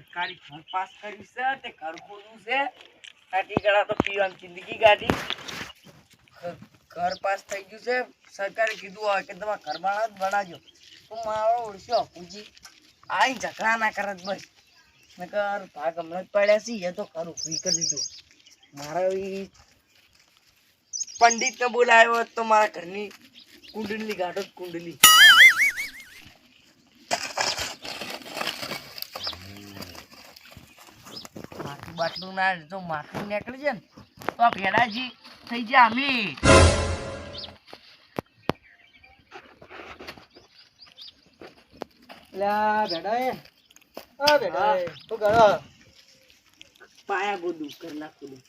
સરકારી ઘર પાસ કર્યું છે તે ઘર ખોલવું છે આટી ગળા તો પીવાની જિંદગી ગાડી ઘર પાસ થઈ ગયું છે સરકારે કીધું હોય કે તમે ઘર બનાવજો તો મારો ઓળશો પૂજી આઈ ઝઘડા ના કરત બસ નકર ભાગ હમણાં જ પડ્યા છે એ તો ખરું ફ્રી કરી દીધું મારા પંડિતને બોલાવ્યો તો મારા ઘરની કુંડલી ગાઢો કુંડલી માથું બાટલું ના જો માથું નીકળી જાય ને તો આ ભેડાજી થઈ જાય અમી પાયા ગોદું કર નાખું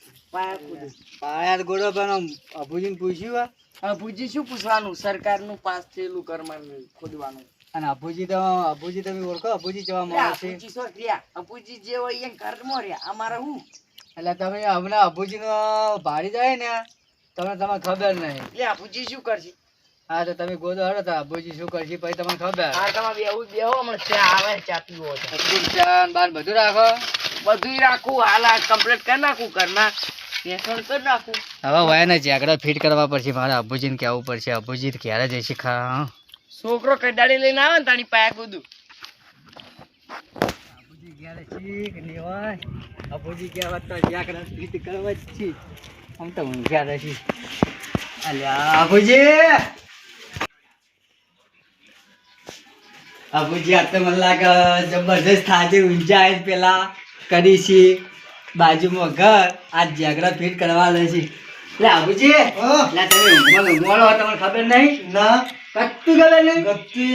પાયા ગોદો પણ અભુજીને પૂછ્યું અભુજી શું પૂછવાનું સરકારનું પાસ થયેલું કરવાનું ખોદવાનું અને અભુજી તમે ઓળખો અભુજી જવા મળે છે અભુજી જે હોય એ ઘરમાં રહ્યા અમારા હું એટલે તમે હમણાં અભુજી નો ભાડી જાય ને તમને ખબર નહીં એટલે અભુજી શું કરશે હા તો તમે ગોદો હડો તો અભુજી શું કરશે પછી તમને ખબર હા તમે બેહો હમણાં ચા આવે ચા પીવો ચા બાર બધું રાખો બધું રાખું હાલ કમ્પ્લીટ કરી નાખું ઘરના પેસણ કરી નાખું હવે હોય ને ઝાકડા ફિટ કરવા પડશે મારે અભુજીને કહેવું પડશે અભુજી ક્યારે જઈશે ખા છોકરો કડાડી લઈને આવે ને તારી પાયા કૂદું અભુજી ક્યારે શીખ લેવાય અભુજી કહેવા તો ઝાકડા ફિટ કરવા જ છે આમ તો ઊંઘ્યા રહેશે અલ્યા અભુજી આ તો મને લાગે જબરદસ્ત થાજે ઊંઝા આવી પેલા કરી છે બાજુમાં ઘર આ ઝાકડા ફિટ કરવા લે છે એટલે અભુજી એટલે તમે ઊંઘવાનો તમને ખબર નહીં ના કત્તું ગલે નહીં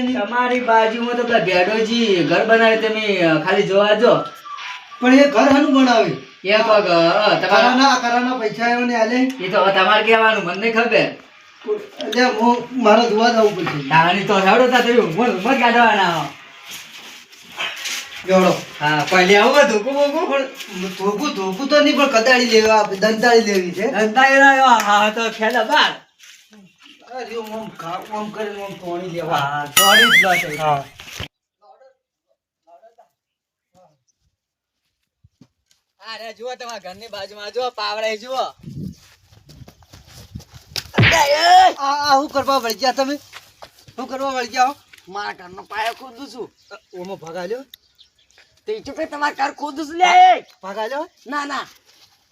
તમારી બાજુમાં તો પેલા ભેડોજી ઘર બનાવે તમે ખાલી જોવા જો પણ એ ઘર હાનું બનાવે એ પગ તમારા પૈસા આવ્યો ને આલે એ તો તમારે કહેવાનું મને ખબર એટલે હું મારો જોવા જવું પડશે તાણી તો હેડો તા તમે ઉમર કાઢવાના જોડો હા પહેલે આવો ધોકું તો નહીં પણ કદાળી લેવા દંતાળી લેવી છે દંતાળી હા તો ખેડા બાર આમ કરીને આમ તોડી લેવા હા તોડી જ લો હા અરે જુઓ તમારા ઘરની બાજુમાં જુઓ પાવડા જુઓ હું કરવા વળી ગયા તમે શું કરવા વળી ગયા મારા ઘરનો પાયો ખોદું છું ઓમાં ભગાલ્યો તે ચૂકે તમારા ઘર ખોદું છું લે ભગાલ્યો ના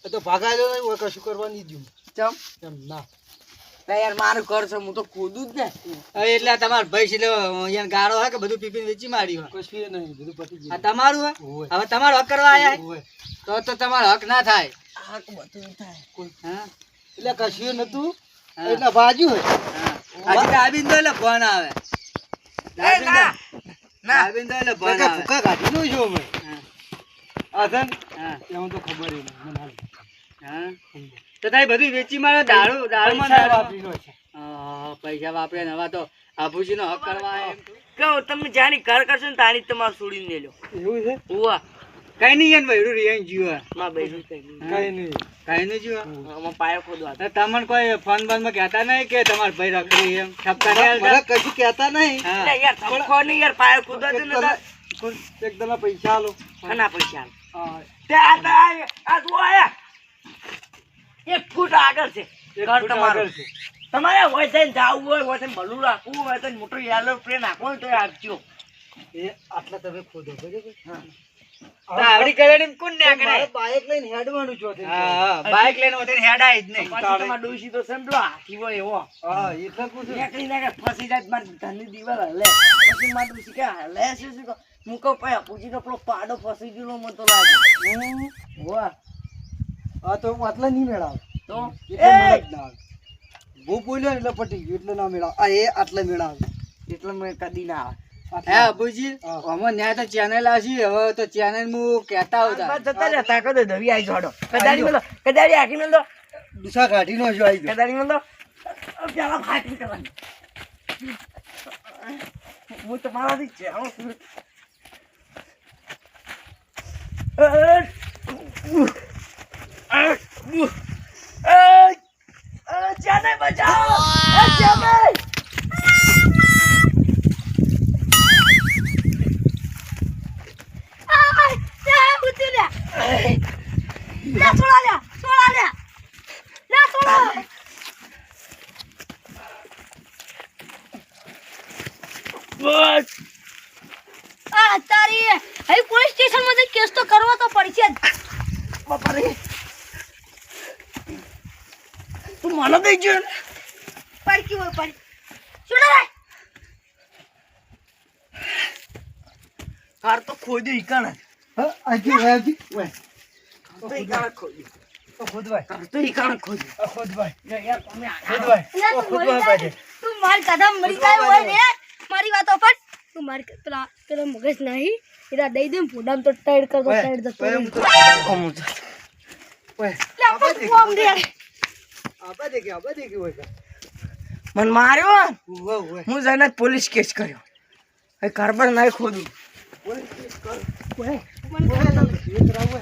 તો ભગાલ્યો નહીં કશું કરવા નહીં દઉં ચમ ના યાર મારું ઘર છે હું તો ખોદું જ ને એટલે તમારા ભાઈ છે અહીંયા ગાળો હોય કે બધું પીપીને વેચી મારી હોય કશું નહીં બધું પતી ગયું તમારું હોય હવે તમારો હક કરવા આયા તો તમારો હક ના થાય હક બધું થાય હા એટલે કશું નતું એટલે બાજુ હોય આજે દાબીન તો એટલે ફોન આવે ના દાબીન તો એટલે ફોન આવે ફૂકા કાઢી નો જો મે આધન હા એમ તો ખબર નહીં મને હા તો તારી બધું વેચી મારે દારૂમાં વાપરીનો છે પૈસા વાપરે ને હવે તો આભુજીનો હક કરવા એમ કહો તમે જાની ઘર કરશો ને તારી તમારે છોડીને લઈ લો એવું છે ઓવા કઈ નહીં યાર બૈરું રિયાન જીવા માં બૈરું કઈ નહીં જીવા આમાં પાયો ખોદવા તમને કોઈ ફોન બંધમાં કહેતા નહીં કે તમારા ભાઈ રખડી એમ ઠપકા મને કશું કહેતા નહીં યાર ઠપકો નહીં યાર પાયો ખોદવા દે ને એકદમ પૈસા આલો ના પૈસા આલો તે આ તું આયા 1 ફૂટ આગળ છે ઘર તમારું છે તમારે હોય થઈને જવું હોય થઈને ભલું રાખવું હોય તો મોટો યાલો પ્લેન નાખવો તો આપજો એ આટલા તમે ખોદો બરાબર હા આવડી કરેડી કોણ ને કરે બાઈક લઈને હેડવાનું છો હા બાઈક લઈને ઓતે હેડાય જ નહીં તમાર ડોસી તો સંભળો હાથી હોય એવો હા એટલે પૂછું એકલી ના કે ફસી જાય માર ધની દીવાલ હલે પછી માર ડોસી કે હલે છે મુકો પાયા પૂજી તો પેલો પાડો ફસી ગયો મને તો લાગે વાહ આ તો આટલા નહીં મેળાવ તો એ બહુ બોલ્યો એટલે પટી ગયું એટલે ના મેળાવ આ એ આટલા મેળાવ એટલે મેં કદી ના આવે હે અબુજી અમે ન્યા તો ચેનલ આસી હવે તો ચેનલ મુ કહેતા હતા જતા રહેતા કદે દવી આઈ જોડો કદાડી આખી મેલ દો દુસા કાઢી નો જો આઈ કદાડી મેલ દો પેલા ફાટી કરવાની હું તમારાથી છે ચેનલ બચાવો ચેનલ લે છોડા લે છોડા બસ આ તારી અહીં પોલીસ સ્ટેશન માં કેસ તો કરવો તો પડશે જ બાપા રે તું મને દઈ ગયો ને પડકી હોય પડ છોડા લે કાર તો ખોદી ઈકાણે આજી આજી ઓય તો ઈકાણે ખોદી ખોદવાય કાર તો ઈકાણે ખોદી ખોદવાય યાર તમે ખોદવાય લે તું મરી ખોદવાય જા તું માર કદમ મરી જાય હોય રે મારી વાતો પર તું માર પેલા મગજ નહીં એરા દઈ દે ફોડામ તો ટાઈડ કર દો ટાઈડ દો ઓય લે કોમ દે આબા દે કે હોય મન માર્યો ઓય હું જઈને પોલીસ કેસ કર્યો એ કાર્બન નહીં ખોદું ઓય મને ઓય